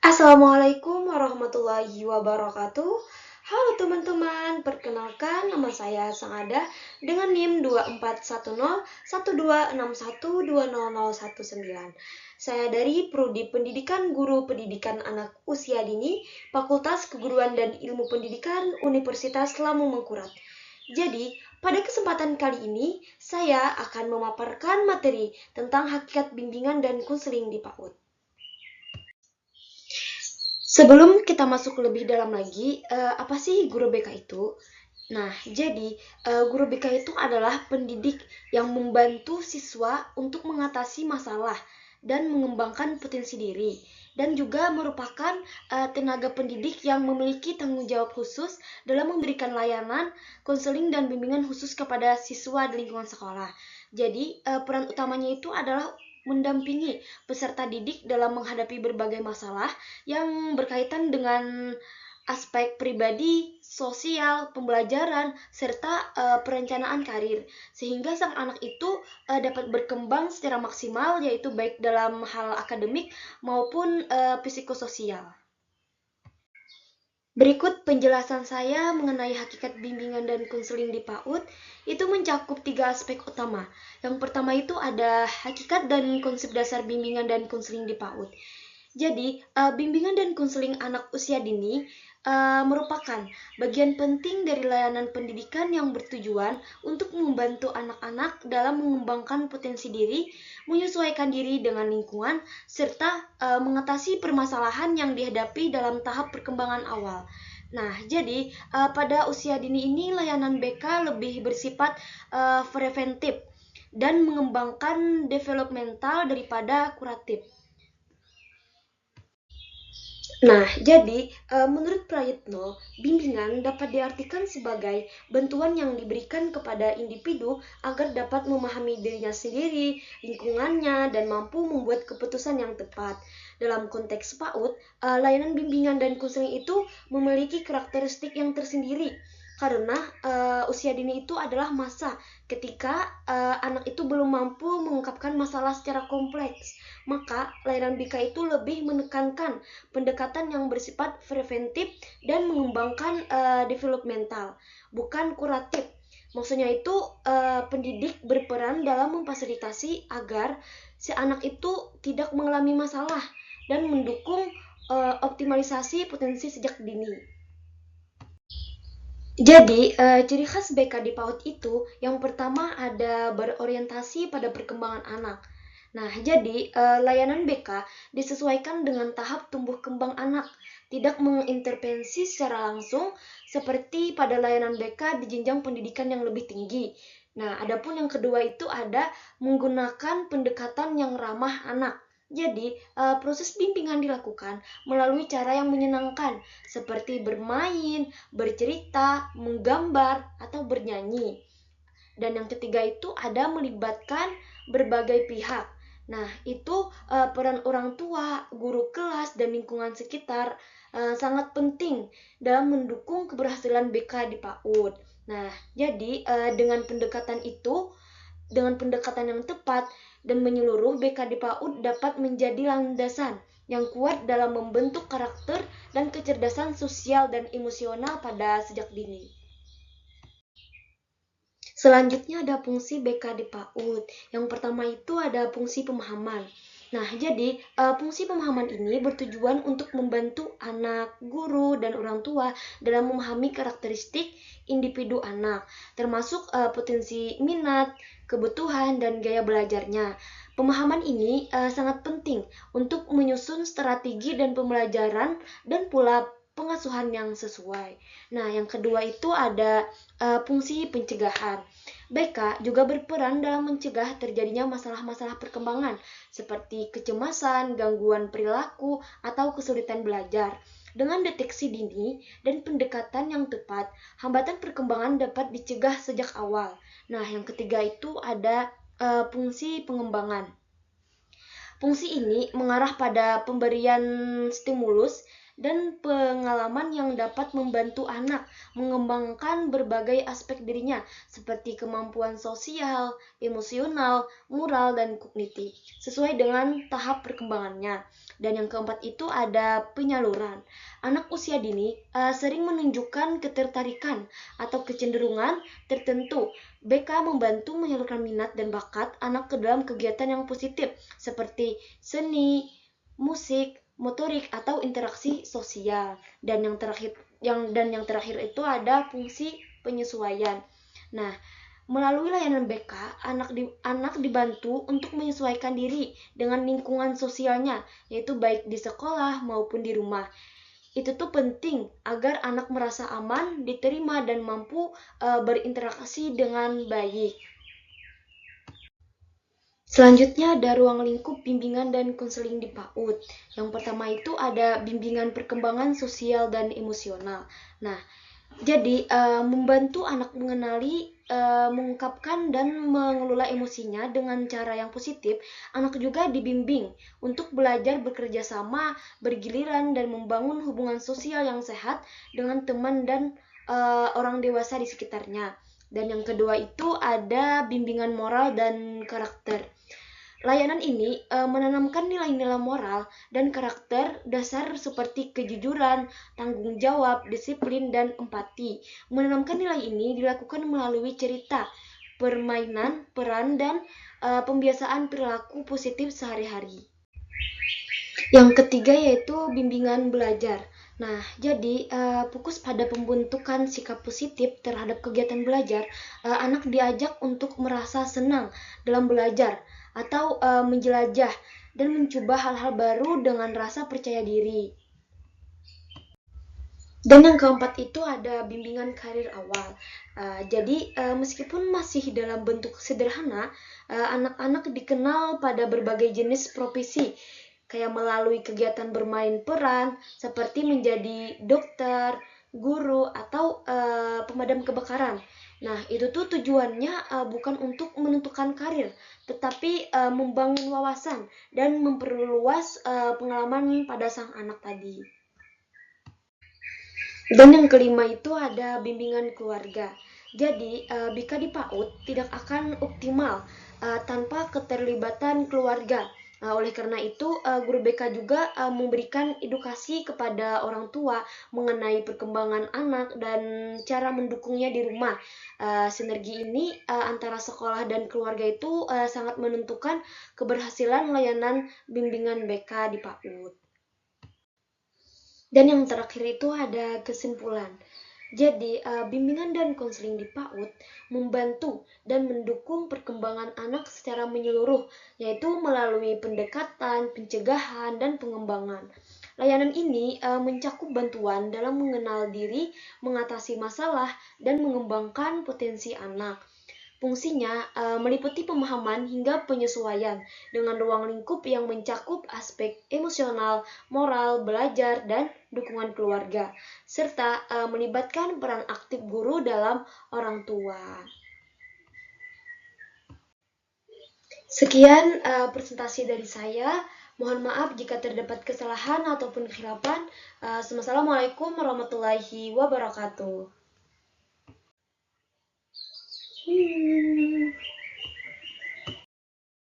Assalamualaikum warahmatullahi wabarakatuh. Halo teman-teman, perkenalkan nama saya Sangada dengan NIM 24101261200019. Saya dari Prodi Pendidikan Guru Pendidikan Anak Usia Dini, Fakultas Keguruan dan Ilmu Pendidikan Universitas Lampung Mangkurat. Jadi, pada kesempatan kali ini, saya akan memaparkan materi tentang hakikat bimbingan dan konseling di PAUD. Sebelum kita masuk lebih dalam lagi, apa sih guru BK itu? Nah, jadi guru BK itu adalah pendidik yang membantu siswa untuk mengatasi masalah dan mengembangkan potensi diri, dan juga merupakan tenaga pendidik yang memiliki tanggung jawab khusus dalam memberikan layanan, konseling, dan bimbingan khusus kepada siswa di lingkungan sekolah. Jadi, peran utamanya itu adalah mendampingi peserta didik dalam menghadapi berbagai masalah yang berkaitan dengan aspek pribadi, sosial, pembelajaran, serta perencanaan karir, sehingga sang anak itu dapat berkembang secara maksimal, yaitu baik dalam hal akademik maupun psikososial. Berikut penjelasan saya mengenai hakikat bimbingan dan konseling di PAUD. Itu mencakup 3 aspek utama. Yang pertama itu ada hakikat dan konsep dasar bimbingan dan konseling di PAUD. Jadi, bimbingan dan konseling anak usia dini merupakan bagian penting dari layanan pendidikan yang bertujuan untuk membantu anak-anak dalam mengembangkan potensi diri, menyesuaikan diri dengan lingkungan, serta mengatasi permasalahan yang dihadapi dalam tahap perkembangan awal. Nah, jadi pada usia dini ini layanan BK lebih bersifat preventif dan mengembangkan developmental daripada kuratif. Nah, jadi menurut Prayitno, bimbingan dapat diartikan sebagai bantuan yang diberikan kepada individu agar dapat memahami dirinya sendiri, lingkungannya, dan mampu membuat keputusan yang tepat. Dalam konteks PAUD, layanan bimbingan dan konseling itu memiliki karakteristik yang tersendiri karena usia dini itu adalah masa ketika anak itu belum mampu mengungkapkan masalah secara kompleks. Maka layanan BK itu lebih menekankan pendekatan yang bersifat preventif dan mengembangkan developmental, bukan kuratif. Maksudnya itu pendidik berperan dalam memfasilitasi agar si anak itu tidak mengalami masalah dan mendukung optimalisasi potensi sejak dini. Jadi, ciri khas BK di PAUD itu yang pertama ada berorientasi pada perkembangan anak. Nah, jadi layanan BK disesuaikan dengan tahap tumbuh kembang anak, tidak mengintervensi secara langsung seperti pada layanan BK di jenjang pendidikan yang lebih tinggi. Nah, adapun yang kedua itu ada menggunakan pendekatan yang ramah anak. Jadi, proses bimbingan dilakukan melalui cara yang menyenangkan, seperti bermain, bercerita, menggambar, atau bernyanyi. Dan yang ketiga itu ada melibatkan berbagai pihak. Nah, itu peran orang tua, guru kelas, dan lingkungan sekitar sangat penting dalam mendukung keberhasilan BK di PAUD. Nah, jadi dengan pendekatan yang tepat dan menyeluruh, BK di PAUD dapat menjadi landasan yang kuat dalam membentuk karakter dan kecerdasan sosial dan emosional pada sejak dini. Selanjutnya ada fungsi BK di PAUD. Yang pertama itu ada fungsi pemahaman. Nah, jadi fungsi pemahaman ini bertujuan untuk membantu anak, guru, dan orang tua dalam memahami karakteristik individu anak, termasuk potensi minat, kebutuhan, dan gaya belajarnya. Pemahaman ini sangat penting untuk menyusun strategi dan pembelajaran dan pula pengasuhan yang sesuai. Nah, yang kedua itu ada fungsi pencegahan. BK juga berperan dalam mencegah terjadinya masalah-masalah perkembangan seperti kecemasan, gangguan perilaku, atau kesulitan belajar. Dengan deteksi dini dan pendekatan yang tepat, hambatan perkembangan dapat dicegah sejak awal. Nah, yang ketiga itu ada fungsi pengembangan. Fungsi ini mengarah pada pemberian stimulus dan pengalaman yang dapat membantu anak mengembangkan berbagai aspek dirinya seperti kemampuan sosial, emosional, moral, dan kognitif sesuai dengan tahap perkembangannya. Dan yang keempat itu ada penyaluran. Anak usia dini sering menunjukkan ketertarikan atau kecenderungan tertentu. BK membantu menyalurkan minat dan bakat anak ke dalam kegiatan yang positif seperti seni, musik, motorik atau interaksi sosial. Dan yang terakhir itu ada fungsi penyesuaian. Nah, melalui layanan BK, anak dibantu untuk menyesuaikan diri dengan lingkungan sosialnya, yaitu baik di sekolah maupun di rumah. Itu tuh penting agar anak merasa aman, diterima, dan mampu berinteraksi dengan baik. Selanjutnya ada ruang lingkup bimbingan dan konseling di PAUD. Yang pertama itu ada bimbingan perkembangan sosial dan emosional. Nah, jadi membantu anak mengenali, mengungkapkan dan mengelola emosinya dengan cara yang positif. Anak juga dibimbing untuk belajar bekerja sama, bergiliran, dan membangun hubungan sosial yang sehat dengan teman dan orang dewasa di sekitarnya. Dan yang kedua itu ada bimbingan moral dan karakter. Layanan ini menanamkan nilai-nilai moral dan karakter dasar seperti kejujuran, tanggung jawab, disiplin, dan empati. Menanamkan nilai ini dilakukan melalui cerita, permainan, peran, dan pembiasaan perilaku positif sehari-hari. Yang ketiga yaitu bimbingan belajar. Nah, jadi fokus pada pembentukan sikap positif terhadap kegiatan belajar. Anak diajak untuk merasa senang dalam belajar atau menjelajah dan mencoba hal-hal baru dengan rasa percaya diri. Dan yang keempat itu ada bimbingan karir awal. Jadi meskipun masih dalam bentuk sederhana, anak-anak dikenal pada berbagai jenis profesi, kayak melalui kegiatan bermain peran seperti menjadi dokter, guru, atau pemadam kebakaran. Nah, itu tuh tujuannya bukan untuk menentukan karir, tetapi membangun wawasan dan memperluas pengalaman pada sang anak tadi. Dan yang kelima itu ada bimbingan keluarga. Jadi, BK di PAUD tidak akan optimal tanpa keterlibatan keluarga. Oleh karena itu, guru BK juga memberikan edukasi kepada orang tua mengenai perkembangan anak dan cara mendukungnya di rumah. Sinergi ini antara sekolah dan keluarga itu sangat menentukan keberhasilan layanan bimbingan BK di PAUD. Dan yang terakhir itu ada kesimpulan. Jadi, bimbingan dan konseling di PAUD membantu dan mendukung perkembangan anak secara menyeluruh, yaitu melalui pendekatan, pencegahan, dan pengembangan. Layanan ini mencakup bantuan dalam mengenal diri, mengatasi masalah, dan mengembangkan potensi anak. Fungsinya meliputi pemahaman hingga penyesuaian dengan ruang lingkup yang mencakup aspek emosional, moral, belajar, dan dukungan keluarga, serta melibatkan peran aktif guru dalam orang tua. Sekian presentasi dari saya. Mohon maaf jika terdapat kesalahan ataupun kehilafan. Wassalamualaikum warahmatullahi wabarakatuh.